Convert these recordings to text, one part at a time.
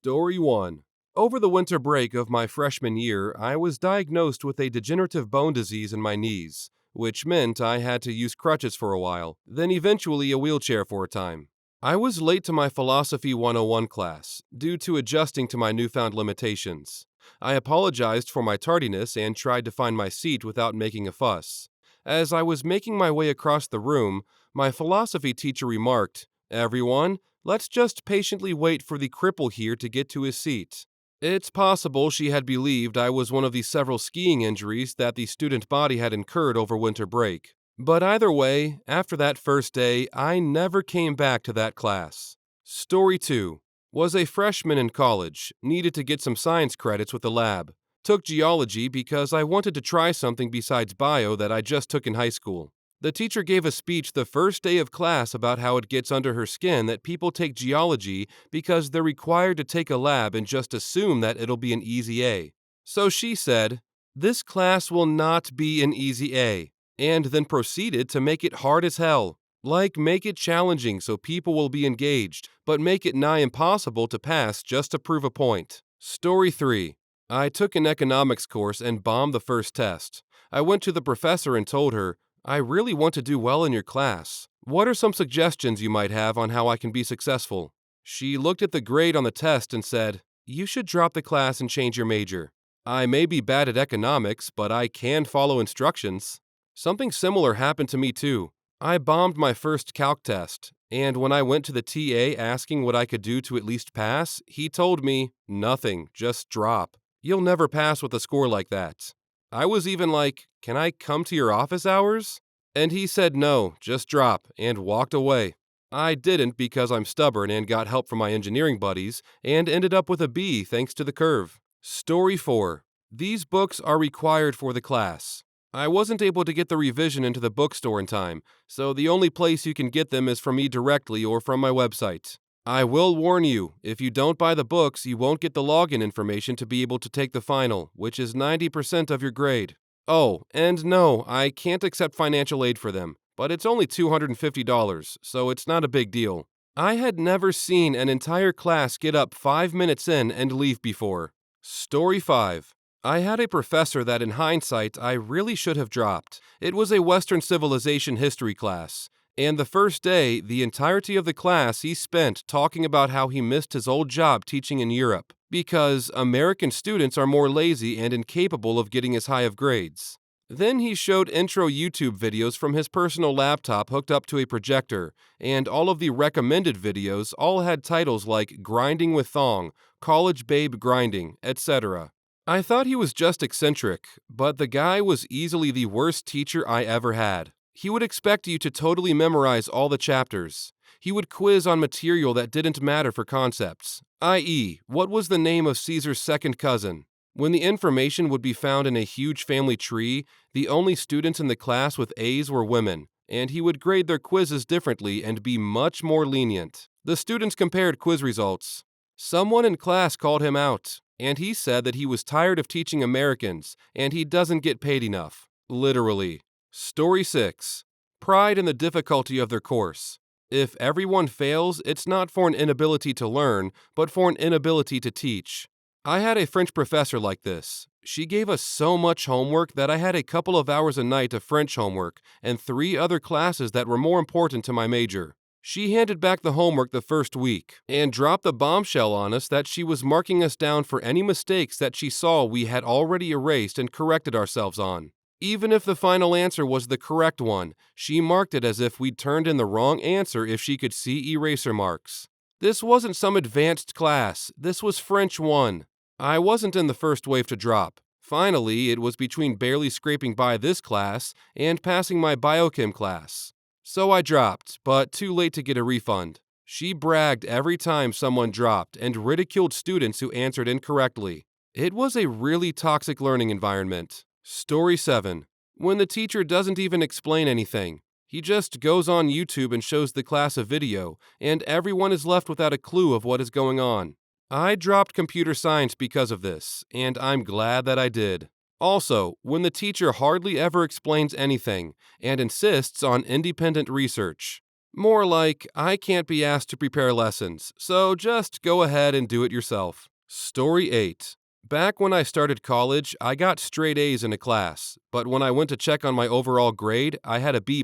Story 1. Over the winter break of my freshman year, I was diagnosed with a degenerative bone disease in my knees, which meant I had to use crutches for a while, then eventually a wheelchair for a time. I was late to my Philosophy 101 class, due to adjusting to my newfound limitations. I apologized for my tardiness and tried to find my seat without making a fuss. As I was making my way across the room, my philosophy teacher remarked, "Everyone, let's just patiently wait for the cripple here to get to his seat." It's possible she had believed I was one of the several skiing injuries that the student body had incurred over winter break. But either way, after that first day, I never came back to that class. Story 2. Was a freshman in college, needed to get some science credits with the lab. Took geology because I wanted to try something besides bio that I just took in high school. The teacher gave a speech the first day of class about how it gets under her skin that people take geology because they're required to take a lab and just assume that it'll be an easy A. So she said, "This class will not be an easy A," and then proceeded to make it hard as hell. Like, make it challenging so people will be engaged, but make it nigh impossible to pass just to prove a point. Story 3. I took an economics course and bombed the first test. I went to the professor and told her, "I really want to do well in your class. What are some suggestions you might have on how I can be successful?" She looked at the grade on the test and said, "You should drop the class and change your major. I may be bad at economics, but I can follow instructions." Something similar happened to me too. I bombed my first calc test, and when I went to the TA asking what I could do to at least pass, he told me, "Nothing, just drop. You'll never pass with a score like that." I was even like, "Can I come to your office hours?" And he said no, just drop, and walked away. I didn't because I'm stubborn and got help from my engineering buddies, and ended up with a B thanks to the curve. Story 4. These books are required for the class. I wasn't able to get the revision into the bookstore in time, so the only place you can get them is from me directly or from my website. I will warn you, if you don't buy the books, you won't get the login information to be able to take the final, which is 90% of your grade. Oh, and no, I can't accept financial aid for them, but it's only $250, so it's not a big deal. I had never seen an entire class get up 5 minutes in and leave before. Story 5. I had a professor that in hindsight I really should have dropped. It was a Western civilization history class. And the first day, the entirety of the class he spent talking about how he missed his old job teaching in Europe, because American students are more lazy and incapable of getting as high of grades. Then he showed intro YouTube videos from his personal laptop hooked up to a projector, and all of the recommended videos all had titles like Grinding with Thong, College Babe Grinding, etc. I thought he was just eccentric, but the guy was easily the worst teacher I ever had. He would expect you to totally memorize all the chapters. He would quiz on material that didn't matter for concepts, i.e., what was the name of Caesar's second cousin? When the information would be found in a huge family tree, the only students in the class with A's were women, and he would grade their quizzes differently and be much more lenient. The students compared quiz results. Someone in class called him out, and he said that he was tired of teaching Americans, and he doesn't get paid enough. Literally. Story 6. Pride in the difficulty of their course. If everyone fails, it's not for an inability to learn, but for an inability to teach. I had a French professor like this. She gave us so much homework that I had a couple of hours a night of French homework and 3 other classes that were more important to my major. She handed back the homework the first week and dropped the bombshell on us that she was marking us down for any mistakes that she saw we had already erased and corrected ourselves on. Even if the final answer was the correct one, she marked it as if we'd turned in the wrong answer if she could see eraser marks. This wasn't some advanced class, this was French 1. I wasn't in the first wave to drop. Finally, it was between barely scraping by this class and passing my biochem class. So I dropped, but too late to get a refund. She bragged every time someone dropped and ridiculed students who answered incorrectly. It was a really toxic learning environment. Story 7. When the teacher doesn't even explain anything. He just goes on YouTube and shows the class a video, and everyone is left without a clue of what is going on. I dropped computer science because of this, and I'm glad that I did. Also, when the teacher hardly ever explains anything and insists on independent research. More like, I can't be asked to prepare lessons, so just go ahead and do it yourself. Story 8. Back when I started college, I got straight A's in a class, but when I went to check on my overall grade, I had a B+.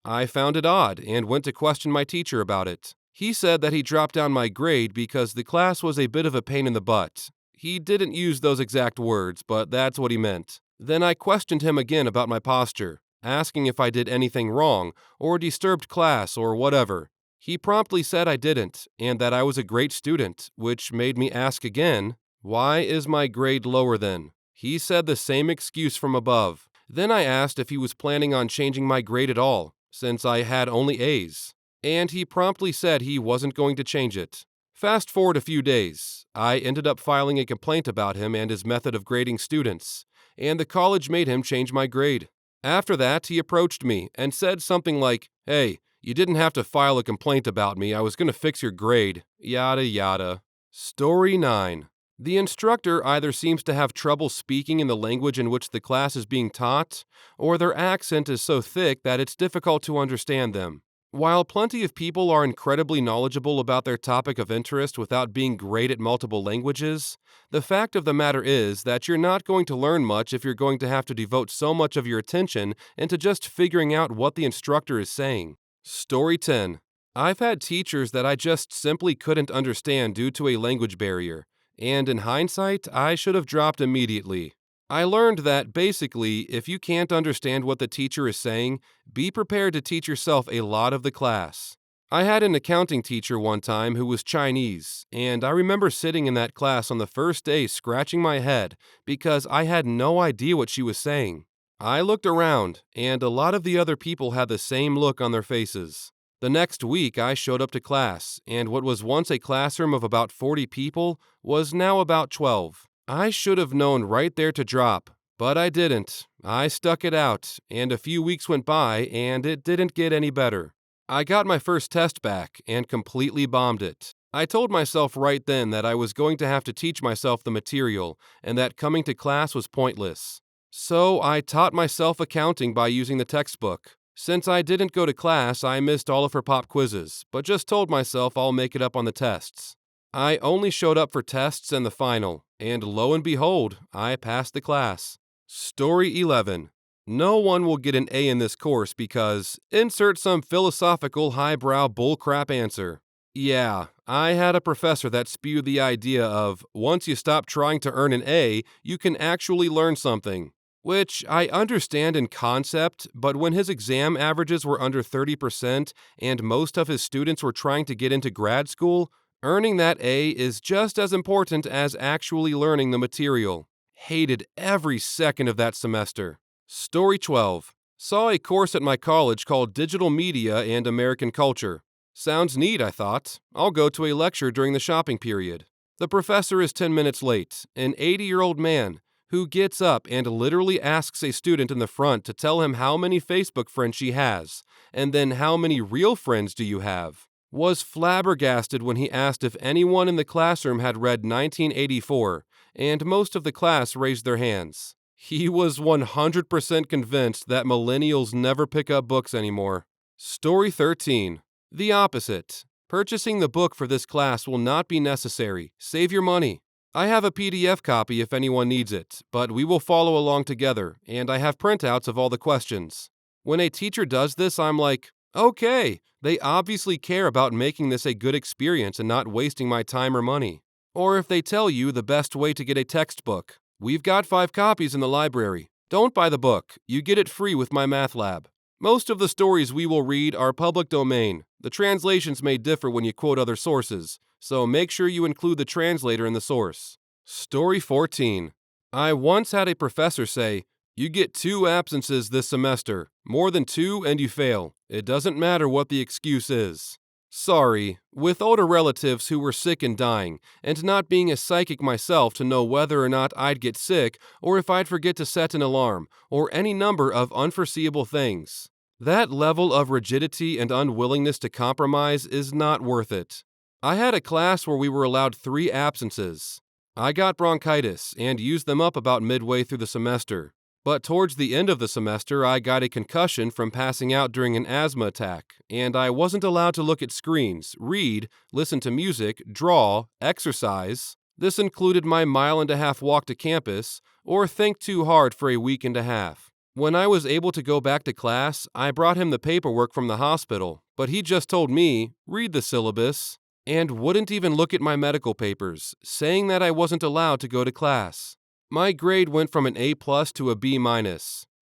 I found it odd and went to question my teacher about it. He said that he dropped down my grade because the class was a bit of a pain in the butt. He didn't use those exact words, but that's what he meant. Then I questioned him again about my posture, asking if I did anything wrong, or disturbed class, or whatever. He promptly said I didn't, and that I was a great student, which made me ask again, why is my grade lower then? He said the same excuse from above. Then I asked if he was planning on changing my grade at all, since I had only A's. And he promptly said he wasn't going to change it. Fast forward a few days, I ended up filing a complaint about him and his method of grading students, and the college made him change my grade. After that, he approached me and said something like, "Hey, you didn't have to file a complaint about me, I was going to fix your grade, yada yada." Story 9. The instructor either seems to have trouble speaking in the language in which the class is being taught, or their accent is so thick that it's difficult to understand them. While plenty of people are incredibly knowledgeable about their topic of interest without being great at multiple languages, the fact of the matter is that you're not going to learn much if you're going to have to devote so much of your attention into just figuring out what the instructor is saying. Story 10. I've had teachers that I just simply couldn't understand due to a language barrier, and in hindsight, I should have dropped immediately. I learned that basically, if you can't understand what the teacher is saying, be prepared to teach yourself a lot of the class. I had an accounting teacher one time who was Chinese, and I remember sitting in that class on the first day scratching my head because I had no idea what she was saying. I looked around, and a lot of the other people had the same look on their faces. The next week, I showed up to class, and what was once a classroom of about 40 people was now about 12. I should have known right there to drop, but I didn't. I stuck it out, and a few weeks went by, and it didn't get any better. I got my first test back and completely bombed it. I told myself right then that I was going to have to teach myself the material, and that coming to class was pointless. So I taught myself accounting by using the textbook. Since I didn't go to class, I missed all of her pop quizzes, but just told myself I'll make it up on the tests. I only showed up for tests and the final, and lo and behold, I passed the class. Story 11. No one will get an A in this course because insert some philosophical highbrow bullcrap answer. Yeah, I had a professor that spewed the idea of once you stop trying to earn an A, you can actually learn something. Which I understand in concept, but when his exam averages were under 30% and most of his students were trying to get into grad school, earning that A is just as important as actually learning the material. Hated every second of that semester. Story 12. Saw a course at my college called Digital Media and American Culture. Sounds neat, I thought. I'll go to a lecture during the shopping period. The professor is 10 minutes late, an 80-year-old man who gets up and literally asks a student in the front to tell him how many Facebook friends she has, and then how many real friends do you have. Was flabbergasted when he asked if anyone in the classroom had read 1984, and most of the class raised their hands. He was 100% convinced that millennials never pick up books anymore. Story 13. The opposite. Purchasing the book for this class will not be necessary. Save your money. I have a PDF copy if anyone needs it, but we will follow along together, and I have printouts of all the questions. When a teacher does this, I'm like, okay, they obviously care about making this a good experience and not wasting my time or money. Or if they tell you the best way to get a textbook. We've got 5 copies in the library. Don't buy the book. You get it free with my math lab. Most of the stories we will read are public domain. The translations may differ when you quote other sources, so make sure you include the translator in the source. Story 14. I once had a professor say, "You get 2 absences this semester. More than 2 and you fail. It doesn't matter what the excuse is." Sorry, with older relatives who were sick and dying, and not being as psychic myself to know whether or not I'd get sick, or if I'd forget to set an alarm, or any number of unforeseeable things. That level of rigidity and unwillingness to compromise is not worth it. I had a class where we were allowed 3 absences. I got bronchitis and used them up about midway through the semester. But towards the end of the semester, I got a concussion from passing out during an asthma attack, and I wasn't allowed to look at screens, read, listen to music, draw, exercise. This included my 1.5-mile walk to campus, or think too hard for a week and a half. When I was able to go back to class, I brought him the paperwork from the hospital, but he just told me, read the syllabus, and wouldn't even look at my medical papers, saying that I wasn't allowed to go to class. My grade went from an A+ to a B-.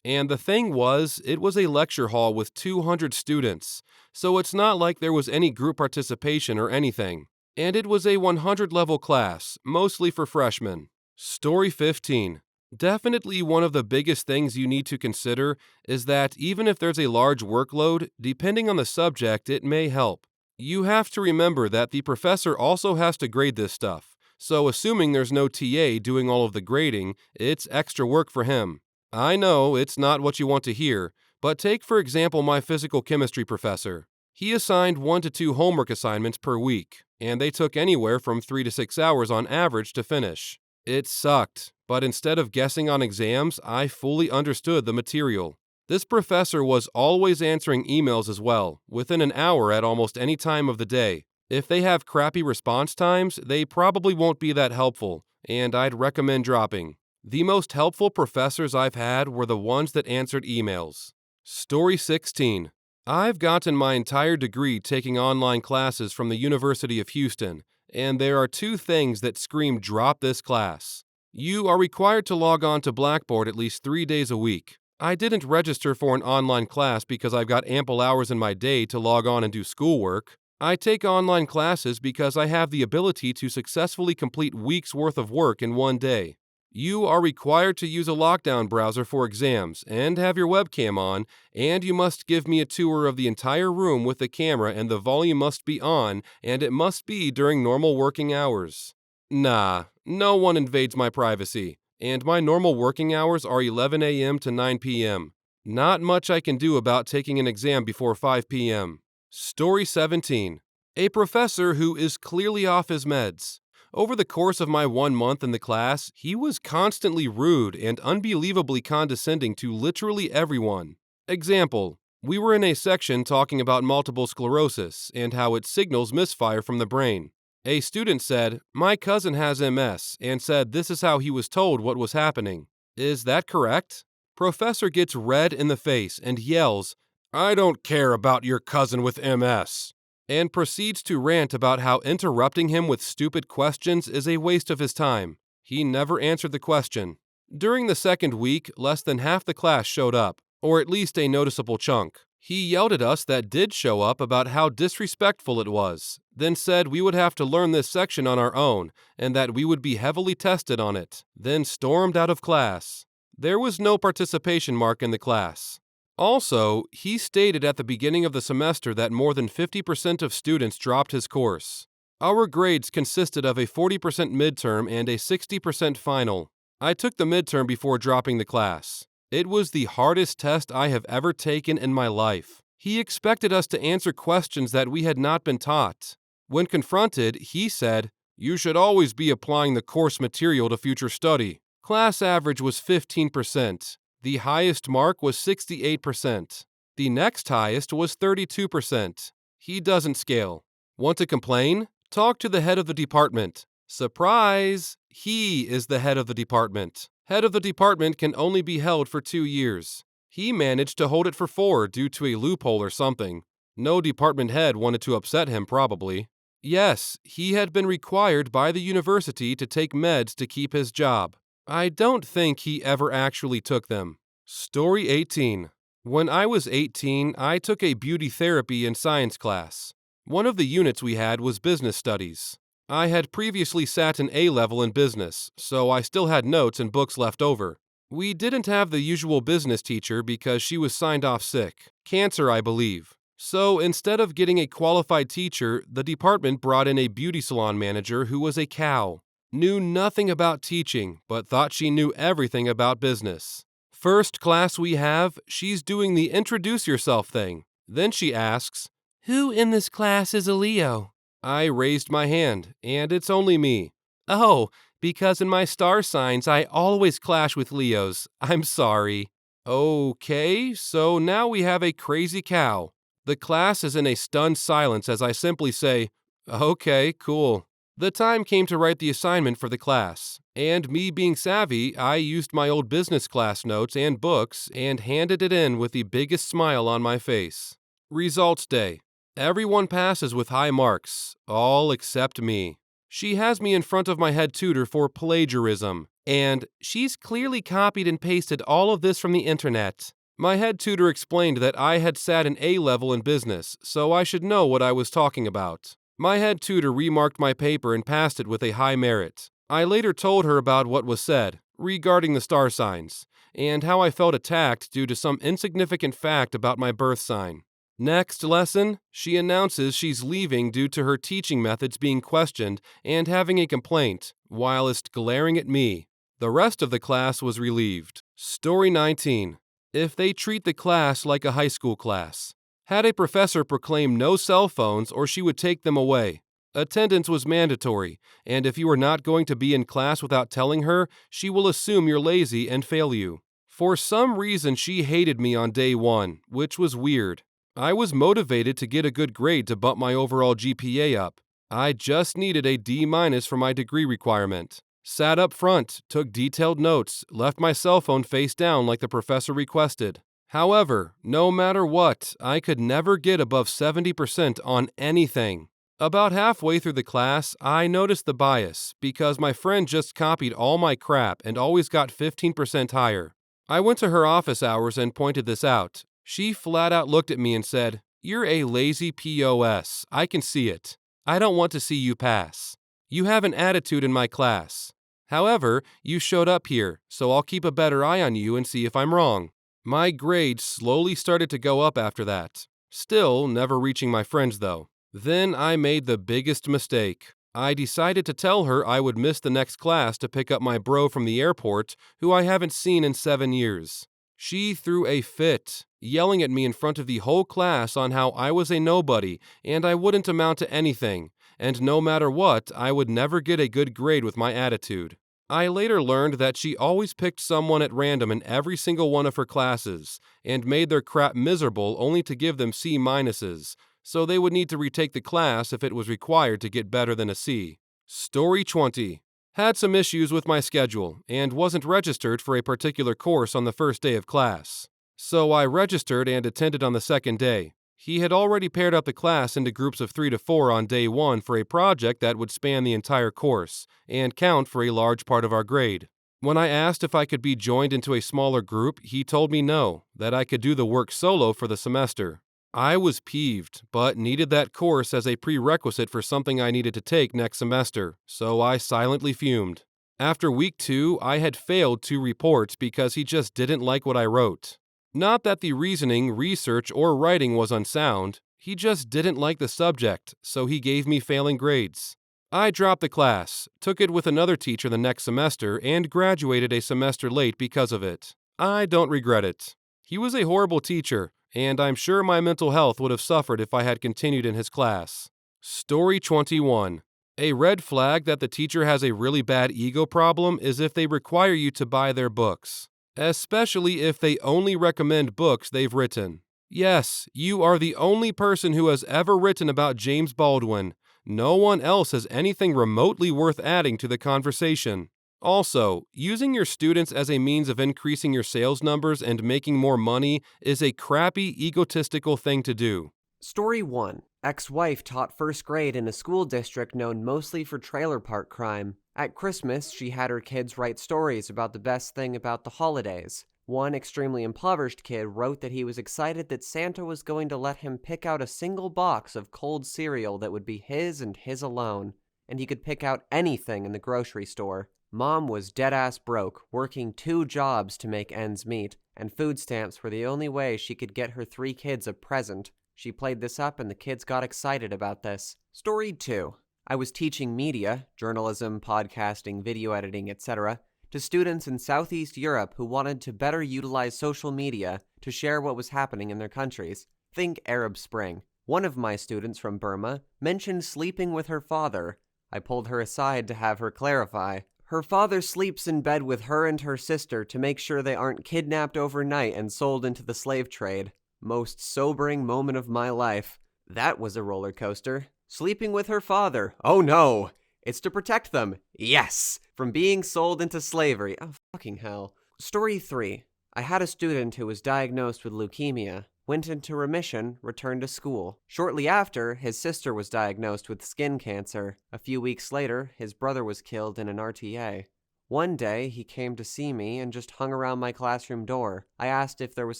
And the thing was, it was a lecture hall with 200 students, so it's not like there was any group participation or anything. And it was a 100-level class, mostly for freshmen. Story 15. Definitely one of the biggest things you need to consider is that even if there's a large workload, depending on the subject, it may help. You have to remember that the professor also has to grade this stuff. So assuming there's no TA doing all of the grading, it's extra work for him. I know it's not what you want to hear, but take for example my physical chemistry professor. He assigned 1 to 2 homework assignments per week, and they took anywhere from 3 to 6 hours on average to finish. It sucked, but instead of guessing on exams, I fully understood the material. This professor was always answering emails as well, within an hour at almost any time of the day. If they have crappy response times, they probably won't be that helpful, and I'd recommend dropping. The most helpful professors I've had were the ones that answered emails. Story 16. I've gotten my entire degree taking online classes from the University of Houston, and there are 2 things that scream drop this class. You are required to log on to Blackboard at least 3 days a week. I didn't register for an online class because I've got ample hours in my day to log on and do schoolwork. I take online classes because I have the ability to successfully complete weeks' worth of work in one day. You are required to use a lockdown browser for exams and have your webcam on, and you must give me a tour of the entire room with the camera, and the volume must be on, and it must be during normal working hours. Nah, no one invades my privacy, and my normal working hours are 11 a.m. to 9 p.m. Not much I can do about taking an exam before 5 p.m. Story 17. A professor who is clearly off his meds. Over the course of my 1 month in the class, he was constantly rude and unbelievably condescending to literally everyone. Example, we were in a section talking about multiple sclerosis and how it signals misfire from the brain. A student said, "My cousin has MS," and said this is how he was told what was happening. Is that correct? Professor gets red in the face and yells, "I don't care about your cousin with MS," and proceeds to rant about how interrupting him with stupid questions is a waste of his time. He never answered the question. During the second week, less than half the class showed up, or at least a noticeable chunk. He yelled at us that did show up about how disrespectful it was, then said we would have to learn this section on our own, and that we would be heavily tested on it, then stormed out of class. There was no participation mark in the class. Also, he stated at the beginning of the semester that more than 50% of students dropped his course. Our grades consisted of a 40% midterm and a 60% final. I took the midterm before dropping the class. It was the hardest test I have ever taken in my life. He expected us to answer questions that we had not been taught. When confronted, he said, "You should always be applying the course material to future study." Class average was 15%. The highest mark was 68%. The next highest was 32%. He doesn't scale. Want to complain? Talk to the head of the department. Surprise! He is the head of the department. Head of the department can only be held for 2 years. He managed to hold it for 4 due to a loophole or something. No department head wanted to upset him, probably. Yes, he had been required by the university to take meds to keep his job. I don't think he ever actually took them. Story 18. When I was 18, I took a beauty therapy and science class. One of the units we had was business studies. I had previously sat an A-level in business, so I still had notes and books left over. We didn't have the usual business teacher because she was signed off sick. Cancer, I believe. So instead of getting a qualified teacher, the department brought in a beauty salon manager who was a cow. Knew nothing about teaching, but thought she knew everything about business. First class we have, she's doing the introduce yourself thing. Then she asks, "Who in this class is a Leo?" I raised my hand, and it's only me. "Oh, Because in my star signs, I always clash with Leos. I'm sorry. Okay, so now we have a crazy cow. The class is in a stunned silence as I simply say, okay, cool. The time came to write the assignment for the class, and me being savvy, I used my old business class notes and books and handed it in with the biggest smile on my face. Results day. Everyone passes with high marks, all except me. She has me in front of my head tutor for plagiarism, and she's clearly copied and pasted all of this from the internet. My head tutor explained that I had sat an A-level in business, so I should know what I was talking about. My head tutor remarked my paper and passed it with a high merit. I later told her about what was said, regarding the star signs, and how I felt attacked due to some insignificant fact about my birth sign. Next lesson, she announces she's leaving due to her teaching methods being questioned and having a complaint, whilst glaring at me. The rest of the class was relieved. Story 19. If they treat the class like a high school class. Had a professor proclaim no cell phones or she would take them away. Attendance was mandatory, and if you are not going to be in class without telling her, she will assume you're lazy and fail you. For some reason, she hated me on day 1, which was weird. I was motivated to get a good grade to bump my overall GPA up. I just needed a D- for my degree requirement. Sat up front, took detailed notes, left my cell phone face down like the professor requested. However, no matter what, I could never get above 70% on anything. About halfway through the class, I noticed the bias because my friend just copied all my crap and always got 15% higher. I went to her office hours and pointed this out. She flat out looked at me and said, "You're a lazy POS. I can see it. I don't want to see you pass. You have an attitude in my class. However, you showed up here, so I'll keep a better eye on you and see if I'm wrong." My grades slowly started to go up after that. Still, never reaching my friends though. Then I made the biggest mistake. I decided to tell her I would miss the next class to pick up my bro from the airport, who I haven't seen in 7 years. She threw a fit, yelling at me in front of the whole class on how I was a nobody and I wouldn't amount to anything, and no matter what, I would never get a good grade with my attitude. I later learned that she always picked someone at random in every single one of her classes and made their crap miserable only to give them C minuses, so they would need to retake the class if it was required to get better than a C. Story 20. Had some issues with my schedule and wasn't registered for a particular course on the first day of class. So I registered and attended on the second day. He had already paired up the class into groups of 3 to 4 on day 1 for a project that would span the entire course and count for a large part of our grade. When I asked if I could be joined into a smaller group, he told me no, that I could do the work solo for the semester. I was peeved, but needed that course as a prerequisite for something I needed to take next semester, so I silently fumed. After week 2, I had failed 2 reports because he just didn't like what I wrote. Not that the reasoning, research, or writing was unsound, he just didn't like the subject, so he gave me failing grades. I dropped the class, took it with another teacher the next semester, and graduated a semester late because of it. I don't regret it. He was a horrible teacher, and I'm sure my mental health would have suffered if I had continued in his class. Story 21. A red flag that the teacher has a really bad ego problem is if they require you to buy their books. Especially if they only recommend books they've written. Yes, you are the only person who has ever written about James Baldwin. No one else has anything remotely worth adding to the conversation. Also, using your students as a means of increasing your sales numbers and making more money is a crappy, egotistical thing to do. Story 1. Ex-wife taught first grade in a school district known mostly for trailer park crime. At Christmas, she had her kids write stories about the best thing about the holidays. One extremely impoverished kid wrote that he was excited that Santa was going to let him pick out a single box of cold cereal that would be his and his alone, and he could pick out anything in the grocery store. Mom was dead-ass broke, working 2 jobs to make ends meet, and food stamps were the only way she could get her 3 kids a present. She played this up and the kids got excited about this. Story 2. I was teaching media, journalism, podcasting, video editing, etc., to students in Southeast Europe who wanted to better utilize social media to share what was happening in their countries. Think Arab Spring. One of my students from Burma mentioned sleeping with her father. I pulled her aside to have her clarify. Her father sleeps in bed with her and her sister to make sure they aren't kidnapped overnight and sold into the slave trade. Most sobering moment of my life. That was a roller coaster. Sleeping with her father. Oh no! It's to protect them. Yes! From being sold into slavery. Oh, fucking hell. Story 3. I had a student who was diagnosed with leukemia, went into remission, returned to school. Shortly after, his sister was diagnosed with skin cancer. A few weeks later, his brother was killed in an RTA. One day, he came to see me and just hung around my classroom door. I asked if there was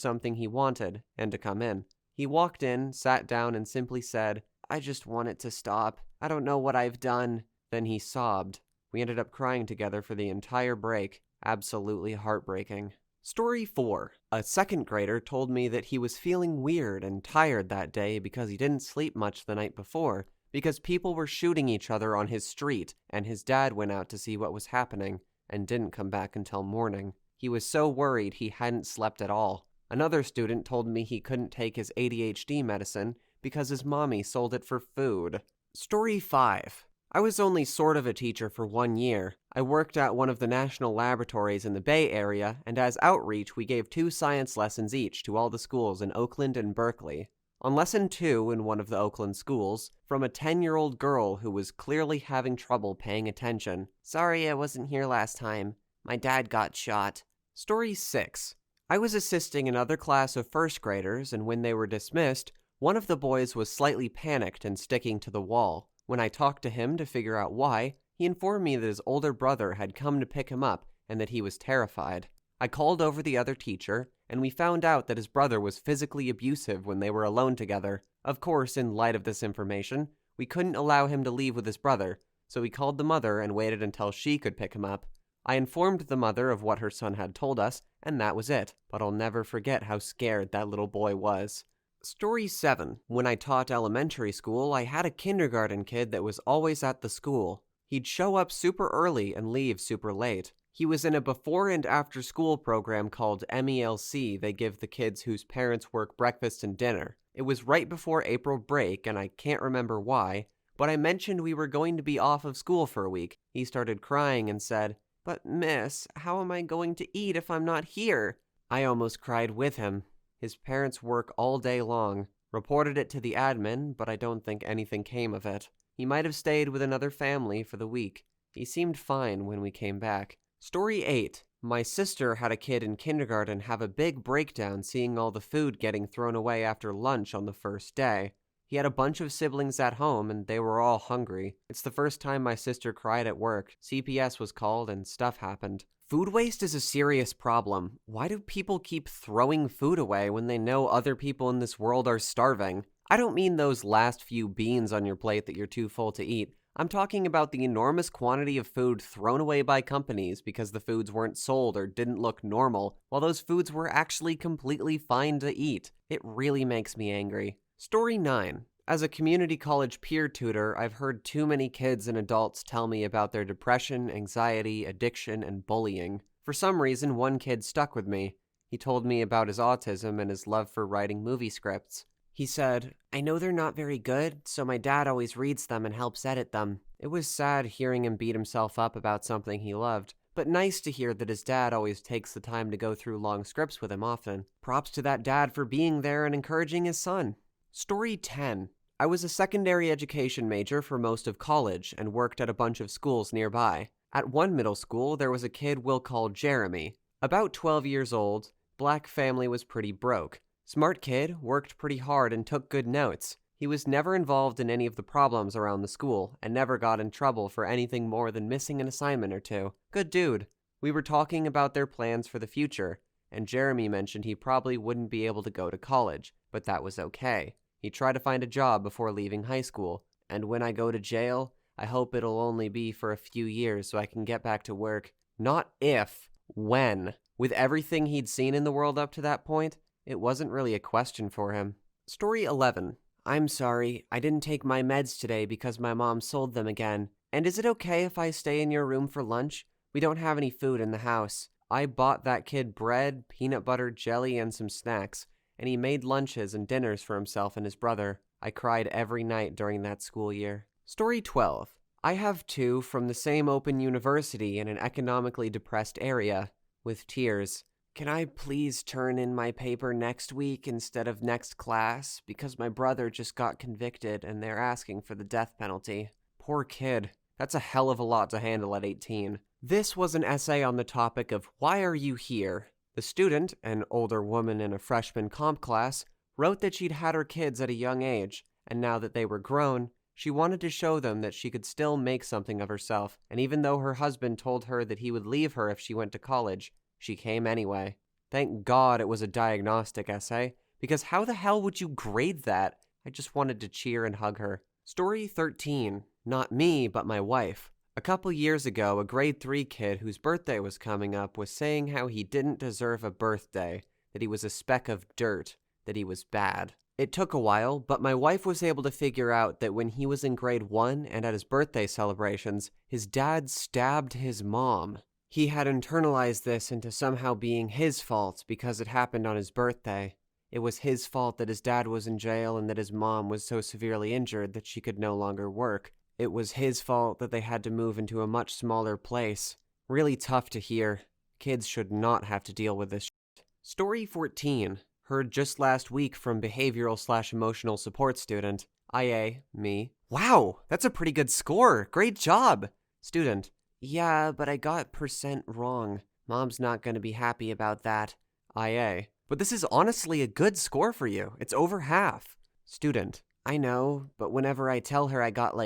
something he wanted, and to come in. He walked in, sat down, and simply said, "I just want it to stop. I don't know what I've done." Then he sobbed. We ended up crying together for the entire break. Absolutely heartbreaking. Story 4. A second grader told me that he was feeling weird and tired that day because he didn't sleep much the night before, because people were shooting each other on his street, and his dad went out to see what was happening and didn't come back until morning. He was so worried he hadn't slept at all. Another student told me he couldn't take his ADHD medicine because his mommy sold it for food. Story 5. I was only sort of a teacher for 1 year. I worked at one of the national laboratories in the Bay Area, and as outreach, we gave 2 science lessons each to all the schools in Oakland and Berkeley. On lesson 2 in one of the Oakland schools, from a 10-year-old girl who was clearly having trouble paying attention. "Sorry I wasn't here last time. My dad got shot." Story 6. I was assisting another class of first graders, and when they were dismissed, one of the boys was slightly panicked and sticking to the wall. When I talked to him to figure out why, he informed me that his older brother had come to pick him up and that he was terrified. I called over the other teacher, and we found out that his brother was physically abusive when they were alone together. Of course, in light of this information, we couldn't allow him to leave with his brother, so we called the mother and waited until she could pick him up. I informed the mother of what her son had told us, and that was it, but I'll never forget how scared that little boy was. Story 7. When I taught elementary school, I had a kindergarten kid that was always at the school. He'd show up super early and leave super late. He was in a before and after school program called MELC they give the kids whose parents work breakfast and dinner. It was right before April break, and I can't remember why, but I mentioned we were going to be off of school for a week. He started crying and said, "But miss, how am I going to eat if I'm not here?" I almost cried with him. His parents work all day long. Reported it to the admin, but I don't think anything came of it. He might have stayed with another family for the week. He seemed fine when we came back. Story 8. My sister had a kid in kindergarten have a big breakdown seeing all the food getting thrown away after lunch on the first day. He had a bunch of siblings at home, and they were all hungry. It's the first time my sister cried at work. CPS was called, and stuff happened. Food waste is a serious problem. Why do people keep throwing food away when they know other people in this world are starving? I don't mean those last few beans on your plate that you're too full to eat. I'm talking about the enormous quantity of food thrown away by companies because the foods weren't sold or didn't look normal, while those foods were actually completely fine to eat. It really makes me angry. Story 9. As a community college peer tutor, I've heard too many kids and adults tell me about their depression, anxiety, addiction, and bullying. For some reason, one kid stuck with me. He told me about his autism and his love for writing movie scripts. He said, "I know they're not very good, so my dad always reads them and helps edit them." It was sad hearing him beat himself up about something he loved, but nice to hear that his dad always takes the time to go through long scripts with him often. Props to that dad for being there and encouraging his son. Story 10. I was a secondary education major for most of college and worked at a bunch of schools nearby. At one middle school, there was a kid we'll call Jeremy. About 12 years old, black family, was pretty broke. Smart kid, worked pretty hard and took good notes. He was never involved in any of the problems around the school and never got in trouble for anything more than missing an assignment or two. Good dude. We were talking about their plans for the future, and Jeremy mentioned he probably wouldn't be able to go to college, but that was okay. He tried to find a job before leaving high school, and when I go to jail, I hope it'll only be for a few years so I can get back to work. Not if, when. With everything he'd seen in the world up to that point, it wasn't really a question for him. Story 11. I'm sorry, I didn't take my meds today because my mom sold them again. And is it okay if I stay in your room for lunch? We don't have any food in the house. I bought that kid bread, peanut butter, jelly, and some snacks, and he made lunches and dinners for himself and his brother. I cried every night during that school year. Story 12. I have two from the same open university in an economically depressed area, with tears. Can I please turn in my paper next week instead of next class? Because my brother just got convicted and they're asking for the death penalty. Poor kid. That's a hell of a lot to handle at 18. This was an essay on the topic of why are you here? The student, an older woman in a freshman comp class, wrote that she'd had her kids at a young age, and now that they were grown, she wanted to show them that she could still make something of herself, and even though her husband told her that he would leave her if she went to college, she came anyway. Thank God it was a diagnostic essay, because how the hell would you grade that? I just wanted to cheer and hug her. Story 13. Not me, but my wife. A couple years ago, a grade 3 kid whose birthday was coming up was saying how he didn't deserve a birthday, that he was a speck of dirt, that he was bad. It took a while, but my wife was able to figure out that when he was in grade 1 and at his birthday celebrations, his dad stabbed his mom. He had internalized this into somehow being his fault because it happened on his birthday. It was his fault that his dad was in jail and that his mom was so severely injured that she could no longer work. It was his fault that they had to move into a much smaller place. Really tough to hear. Kids should not have to deal with this shit. Story 14. Heard just last week from behavioral/emotional support student. IA, me. Wow, that's a pretty good score. Great job. Student. Yeah, but I got % wrong. Mom's not going to be happy about that. IA. But this is honestly a good score for you. It's over half. Student. I know, but whenever I tell her I got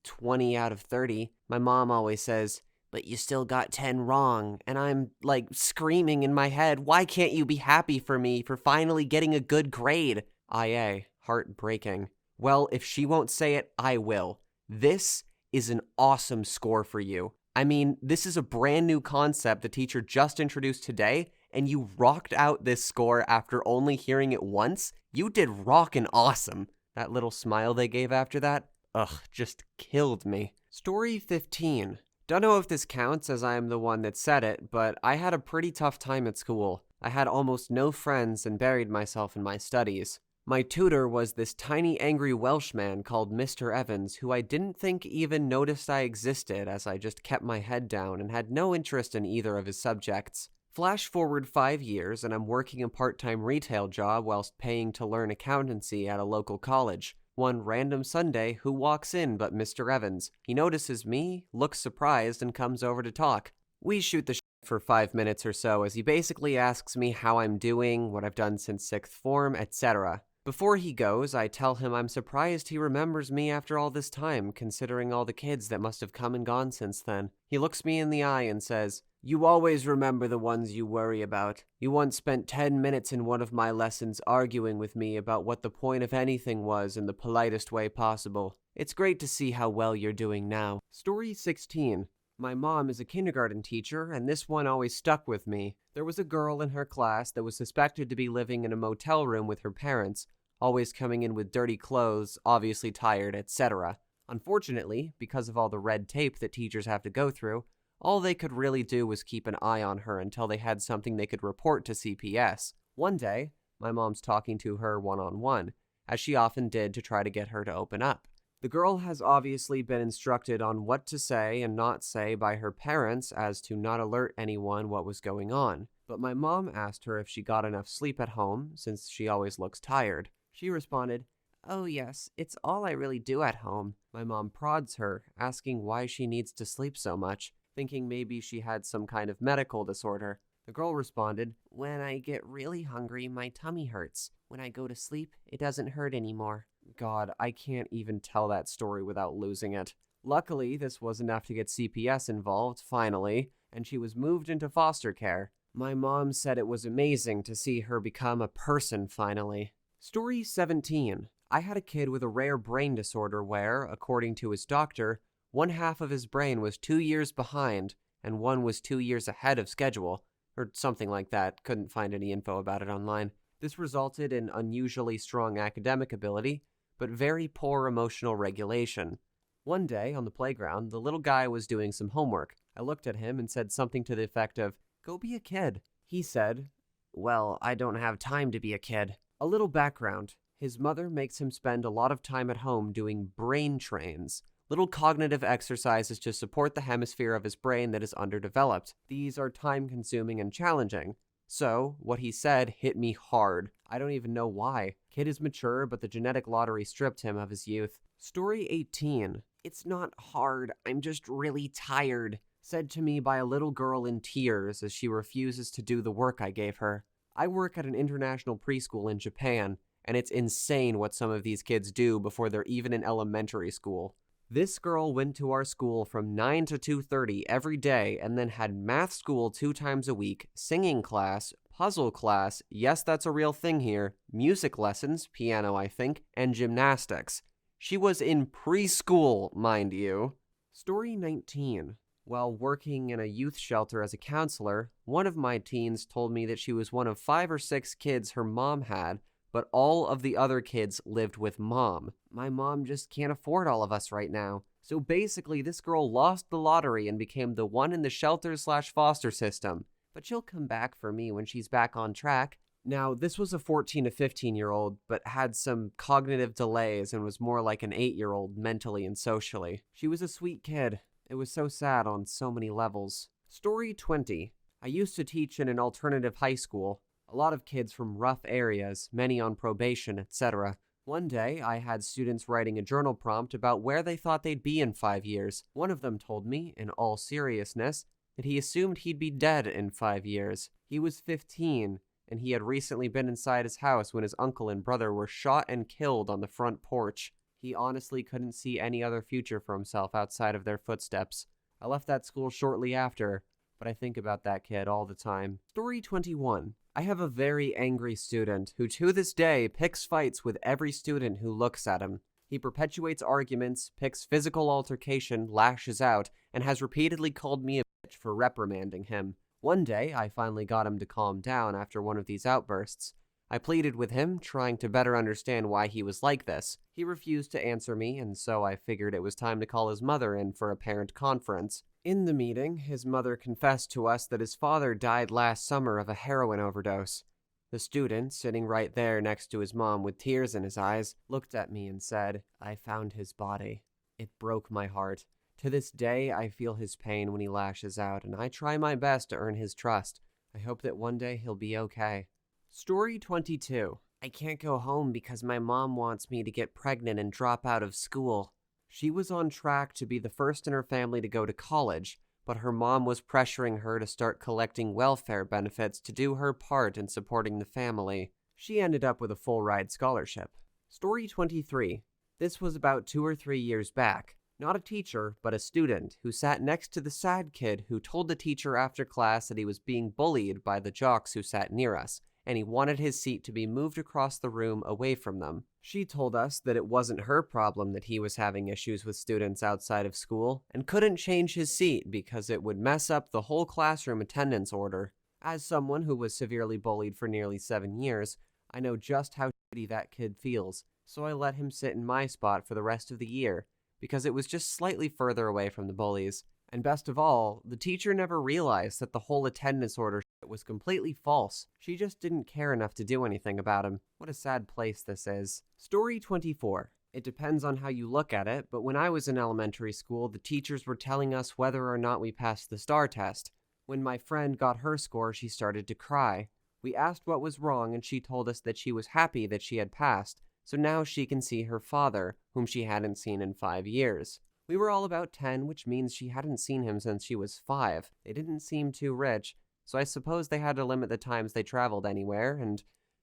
20 out of 30, my mom always says, but you still got 10 wrong, and I'm screaming in my head, why can't you be happy for me for finally getting a good grade? IA, heartbreaking. Well, if she won't say it, I will. This is an awesome score for you. I mean, this is a brand new concept the teacher just introduced today, and you rocked out this score after only hearing it once. You did rockin' awesome. That little smile they gave after that, just killed me. Story 15. Don't know if this counts as I am the one that said it, but I had a pretty tough time at school. I had almost no friends and buried myself in my studies. My tutor was this tiny angry Welshman called Mr. Evans, who I didn't think even noticed I existed as I just kept my head down and had no interest in either of his subjects. Flash forward 5 years and I'm working a part-time retail job whilst paying to learn accountancy at a local college. One random Sunday, who walks in but Mr. Evans? He notices me, looks surprised, and comes over to talk. We shoot the shit for 5 minutes or so as he basically asks me how I'm doing, what I've done since 6th form, etc. Before he goes, I tell him I'm surprised he remembers me after all this time, considering all the kids that must have come and gone since then. He looks me in the eye and says, "You always remember the ones you worry about. You once spent 10 minutes in one of my lessons arguing with me about what the point of anything was in the politest way possible. It's great to see how well you're doing now." Story 16. My mom is a kindergarten teacher, and this one always stuck with me. There was a girl in her class that was suspected to be living in a motel room with her parents, always coming in with dirty clothes, obviously tired, etc. Unfortunately, because of all the red tape that teachers have to go through, all they could really do was keep an eye on her until they had something they could report to CPS. One day, my mom's talking to her one-on-one, as she often did to try to get her to open up. The girl has obviously been instructed on what to say and not say by her parents as to not alert anyone what was going on. But my mom asked her if she got enough sleep at home, since she always looks tired. She responded, "Oh yes, it's all I really do at home." My mom prods her, asking why she needs to sleep so much, thinking maybe she had some kind of medical disorder. The girl responded, "When I get really hungry, my tummy hurts. When I go to sleep, it doesn't hurt anymore." God, I can't even tell that story without losing it. Luckily, this was enough to get CPS involved, finally, and she was moved into foster care. My mom said it was amazing to see her become a person finally. Story 17. I had a kid with a rare brain disorder where, according to his doctor, one half of his brain was 2 years behind, and one was 2 years ahead of schedule, or something like that. Couldn't find any info about it online. This resulted in unusually strong academic ability, but very poor emotional regulation. One day, on the playground, the little guy was doing some homework. I looked at him and said something to the effect of, "Go be a kid." He said, "Well, I don't have time to be a kid." A little background. His mother makes him spend a lot of time at home doing brain trains, little cognitive exercises to support the hemisphere of his brain that is underdeveloped. These are time-consuming and challenging. So, what he said hit me hard. I don't even know why. Kid is mature, but the genetic lottery stripped him of his youth. Story 18. It's not hard, I'm just really tired. Said to me by a little girl in tears as she refuses to do the work I gave her. I work at an international preschool in Japan, and it's insane what some of these kids do before they're even in elementary school. This girl went to our school from 9 to 2:30 every day and then had math school 2 times a week, singing class, puzzle class, yes, that's a real thing here, music lessons, piano I think, and gymnastics. She was in preschool, mind you. Story 19. While working in a youth shelter as a counselor, one of my teens told me that she was one of 5 or 6 kids her mom had, but all of the other kids lived with mom. My mom just can't afford all of us right now. So basically, this girl lost the lottery and became the one in the shelter/foster system. But she'll come back for me when she's back on track. Now, this was a 14 to 15-year-old, but had some cognitive delays and was more like an 8-year-old mentally and socially. She was a sweet kid. It was so sad on so many levels. Story 20. I used to teach in an alternative high school. A lot of kids from rough areas, many on probation, etc. One day, I had students writing a journal prompt about where they thought they'd be in 5 years. One of them told me, in all seriousness, that he assumed he'd be dead in 5 years. He was 15, and he had recently been inside his house when his uncle and brother were shot and killed on the front porch. He honestly couldn't see any other future for himself outside of their footsteps. I left that school shortly after, but I think about that kid all the time. Story 21. I have a very angry student who to this day picks fights with every student who looks at him. He perpetuates arguments, picks physical altercation, lashes out, and has repeatedly called me a bitch for reprimanding him. One day, I finally got him to calm down after one of these outbursts. I pleaded with him, trying to better understand why he was like this. He refused to answer me, and so I figured it was time to call his mother in for a parent conference. In the meeting, his mother confessed to us that his father died last summer of a heroin overdose. The student, sitting right there next to his mom with tears in his eyes, looked at me and said, "I found his body." It broke my heart. To this day, I feel his pain when he lashes out, and I try my best to earn his trust. I hope that one day he'll be okay. Story 22. I can't go home because my mom wants me to get pregnant and drop out of school. She was on track to be the first in her family to go to college, but her mom was pressuring her to start collecting welfare benefits to do her part in supporting the family. She ended up with a full-ride scholarship. Story 23. This was about 2 or 3 years back. Not a teacher, but a student who sat next to the sad kid who told the teacher after class that he was being bullied by the jocks who sat near us, and he wanted his seat to be moved across the room away from them. She told us that it wasn't her problem that he was having issues with students outside of school, and couldn't change his seat because it would mess up the whole classroom attendance order. As someone who was severely bullied for nearly 7 years, I know just how shitty that kid feels, so I let him sit in my spot for the rest of the year, because it was just slightly further away from the bullies. And best of all, the teacher never realized that the whole attendance order shit was completely false. She just didn't care enough to do anything about him. What a sad place this is. Story 24. It depends on how you look at it, but when I was in elementary school, the teachers were telling us whether or not we passed the STAR test. When my friend got her score, she started to cry. We asked what was wrong, and she told us that she was happy that she had passed, so now she can see her father, whom she hadn't seen in 5 years. We were all about 10, which means she hadn't seen him since she was 5. They didn't seem too rich, so I suppose they had to limit the times they traveled anywhere, and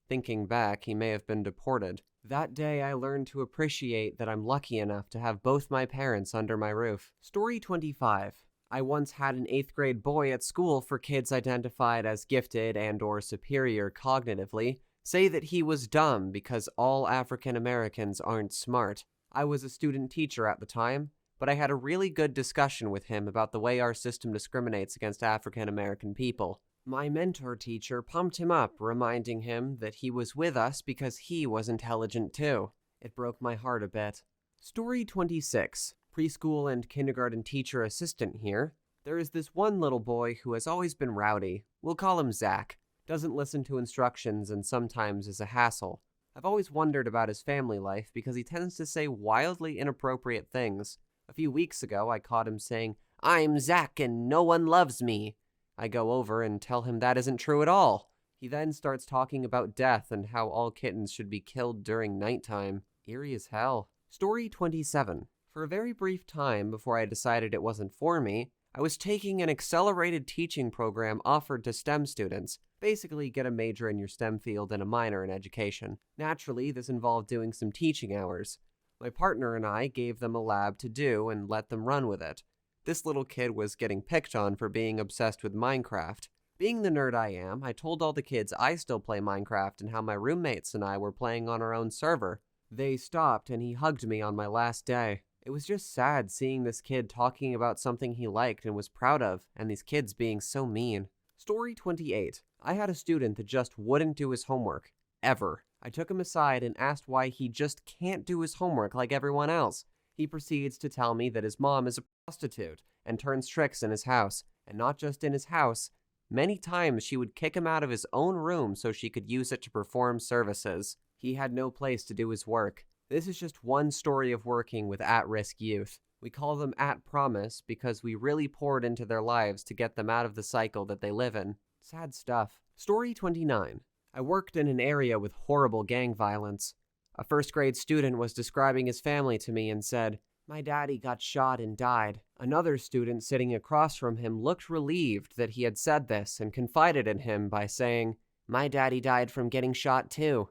thinking back, he may have been deported. That day, I learned to appreciate that I'm lucky enough to have both my parents under my roof. Story 25. I once had an 8th grade boy at school for kids identified as gifted and or superior cognitively say that he was dumb because all African Americans aren't smart. I was a student teacher at the time, but I had a really good discussion with him about the way our system discriminates against African American people. My mentor teacher pumped him up, reminding him that he was with us because he was intelligent too. It broke my heart a bit. Story 26. Preschool and kindergarten teacher assistant here. There is this one little boy who has always been rowdy. We'll call him Zach. Doesn't listen to instructions and sometimes is a hassle. I've always wondered about his family life because he tends to say wildly inappropriate things. A few weeks ago, I caught him saying, "I'm Zach and no one loves me." I go over and tell him that isn't true at all. He then starts talking about death and how all kittens should be killed during nighttime. Eerie as hell. Story 27. For a very brief time before I decided it wasn't for me, I was taking an accelerated teaching program offered to STEM students. Basically, get a major in your STEM field and a minor in education. Naturally, this involved doing some teaching hours. My partner and I gave them a lab to do and let them run with it. This little kid was getting picked on for being obsessed with Minecraft. Being the nerd I am, I told all the kids I still play Minecraft and how my roommates and I were playing on our own server. They stopped and he hugged me on my last day. It was just sad seeing this kid talking about something he liked and was proud of, and these kids being so mean. Story 28. I had a student that just wouldn't do his homework. Ever. I took him aside and asked why he just can't do his homework like everyone else. He proceeds to tell me that his mom is a prostitute and turns tricks in his house. And not just in his house. Many times she would kick him out of his own room so she could use it to perform services. He had no place to do his work. This is just one story of working with at-risk youth. We call them at promise because we really poured into their lives to get them out of the cycle that they live in. Sad stuff. Story 29. I worked in an area with horrible gang violence. A first grade student was describing his family to me and said, "My daddy got shot and died." Another student sitting across from him looked relieved that he had said this and confided in him by saying, "My daddy died from getting shot too."